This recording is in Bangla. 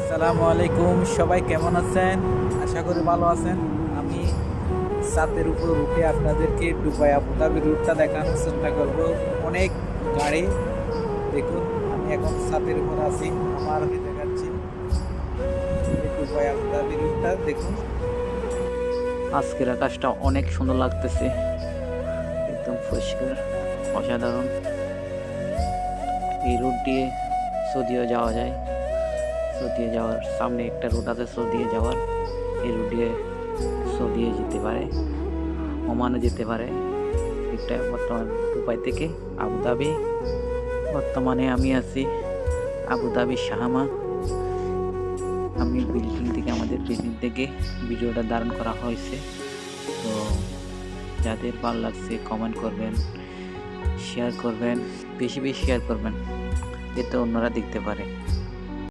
আসসালামু আলাইকুম, সবাই কেমন আছেন? আশা করি ভালো আছেন। আমি ছাদের উপর উঠে আপনাদেরকে দুবাই আবুধাবি রুটটা দেখানোর চেষ্টা করব। অনেক গাড়ি, দেখুন আমি এখন ছাদের উপর আছি, আমার দেখাচ্ছি এই দুবাই আবুধাবি রুটটা দেখুন। আজকের আকাশটা অনেক সুন্দর লাগতেছে, একদম পরিষ্কার, অসাধারণ। এই রুট দিয়ে সৌদিও যাওয়া যায়। সৌদি যাওয়ার সামনে একটা রুট আছে সৌদি যাওয়ার, এই রুট দিয়ে সৌদি যেতে পারে, ওমানে যেতে পারে। এটা বর্তমান দুবাই থেকে আবুধাবি। বর্তমানে আমি আছি আবুধাবি শাহমা। আমি আমাদের বিল্ডিং থেকে ভিডিওটা ধারণ করা হয়েছে। তো যাদের ভালো লাগছে কমেন্ট করবেন, শেয়ার করবেন, বেশি বেশি শেয়ার করবেন, যাতে অন্যরা দেখতে পারে।